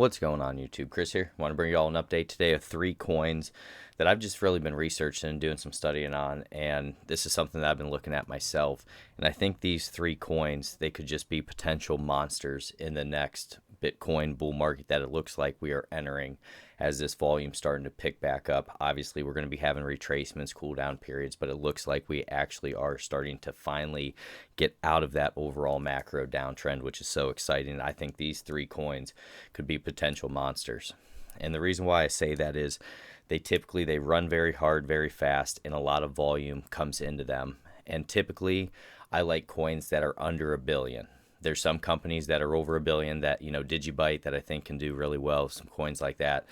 What's going on YouTube? Chris here. Want to bring you all an update today of 3 coins that I've just really been researching and doing some studying on, and this is something that I've been looking at myself. And I think these 3 coins, they could just be potential monsters in the next Bitcoin bull market that it looks like we are entering as this volume starting to pick back up. Obviously, we're going to be having retracements, cool down periods, but it looks like we actually are starting to finally get out of that overall macro downtrend, which is so exciting. I think these 3 coins could be potential monsters. And the reason why I say that is they run very hard, very fast, and a lot of volume comes into them. And typically, I like coins that are under $1 billion. There's some companies that are over $1 billion that, Digibyte, that I think can do really well, some coins like that.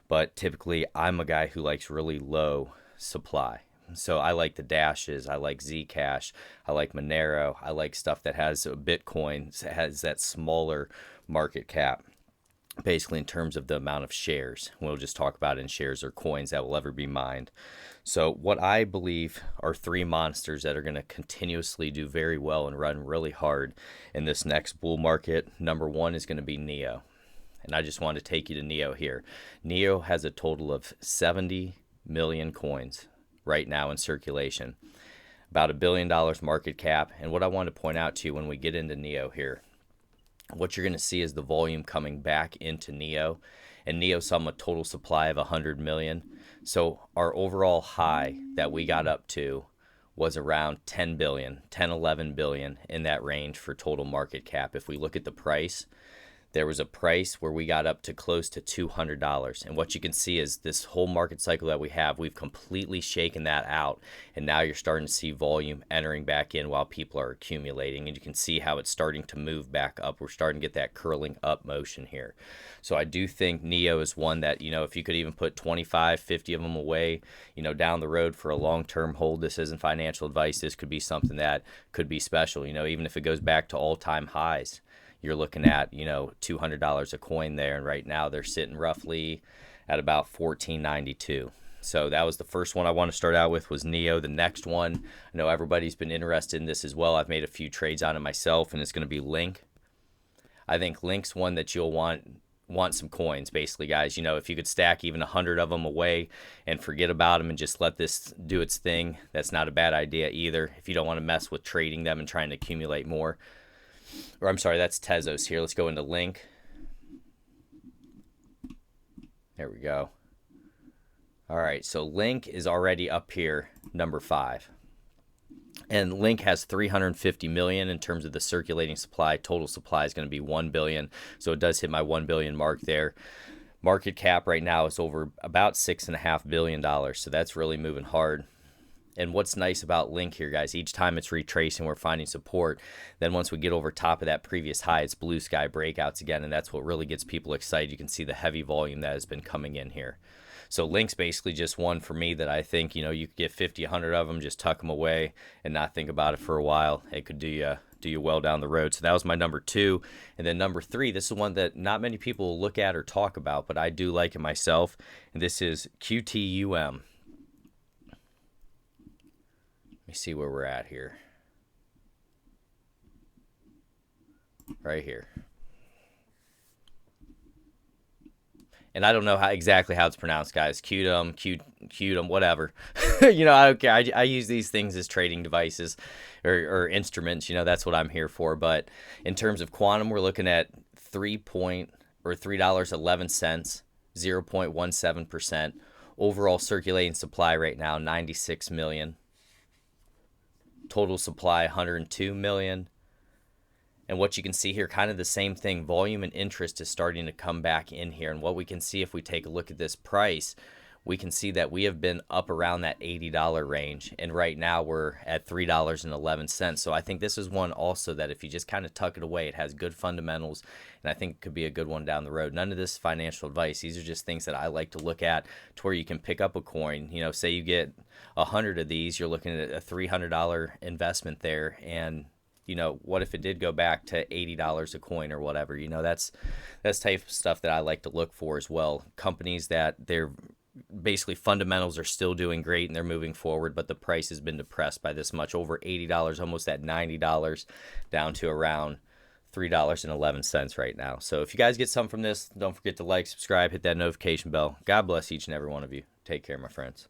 But typically, I'm a guy who likes really low supply. So I like the Dashes, I like Zcash, I like Monero, I like stuff that has Bitcoin, has that smaller market cap. Basically, in terms of the amount of shares, we'll just talk about in shares or coins that will ever be mined. So what I believe are 3 monsters that are going to continuously do very well and run really hard in this next bull market. Number 1 is going to be Neo. And I just want to take you to Neo here. Neo has a total of 70 million coins right now in circulation, about $1 billion market cap. And what I want to point out to you when we get into Neo here, what you're going to see is the volume coming back into Neo, and Neo saw a total supply of 100 million. So our overall high that we got up to was around 10 billion, 10, 11 billion in that range for total market cap. If we look at the price, there was a price where we got up to close to $200. And what you can see is this whole market cycle that we've completely shaken that out. And now you're starting to see volume entering back in while people are accumulating. And you can see how it's starting to move back up. We're starting to get that curling up motion here. So I do think Neo is one that, if you could even put 25, 50 of them away, down the road for a long-term hold, this isn't financial advice. This could be something that could be special, even if it goes back to all-time highs. You're looking at, $200 a coin there, and right now they're sitting roughly at about $14.92. So that was the first one I want to start out with, was Neo. The next one, I know everybody's been interested in this as well. I've made a few trades on it myself, and it's going to be Link. I think Link's one that you'll want some coins, basically, guys. If you could stack even 100 of them away and forget about them and just let this do its thing, that's not a bad idea either. If you don't want to mess with trading them and trying to accumulate more. Or I'm sorry, that's Tezos here. Let's go into Link. There we go. All right, so Link is already up here, number 5. And Link has 350 million in terms of the circulating supply. Total supply is going to be 1 billion. So it does hit my 1 billion mark there. Market cap right now is over about $6.5 billion. So that's really moving hard. And what's nice about Link here, guys, each time it's retracing, we're finding support. Then once we get over top of that previous high, it's blue sky breakouts again, and that's what really gets people excited. You can see the heavy volume that has been coming in here. So Link's basically just one for me that I think, you could get 50, 100 of them, just tuck them away and not think about it for a while. It could do you well down the road. So that was my number 2. And then number 3, this is one that not many people will look at or talk about, but I do like it myself, and this is QTUM. Let me see where we're at here. Right here. And I don't know exactly how it's pronounced, guys. Qtum, whatever. I use these things as trading devices or instruments. That's what I'm here for. But in terms of quantum, we're looking at $3.11, 0.17%. Overall circulating supply right now, 96 million. Total supply 102 million. And what you can see here, kind of the same thing. Volume and interest is starting to come back in here. And what we can see if we take a look at this price, we can see that we have been up around that $80 range. And right now we're at $3.11. So I think this is one also that if you just kind of tuck it away, it has good fundamentals. And I think it could be a good one down the road. None of this is financial advice. These are just things that I like to look at to where you can pick up a coin. Say you get 100 of these, you're looking at a $300 investment there. And what if it did go back to $80 a coin or whatever? That's type of stuff that I like to look for as well. Companies that they're basically fundamentals are still doing great and they're moving forward, but the price has been depressed by this much, over $80, almost at $90, down to around $3.11 right now. So if you guys get something from this, don't forget to like, subscribe, hit that notification bell. God bless each and every one of you. Take care, my friends.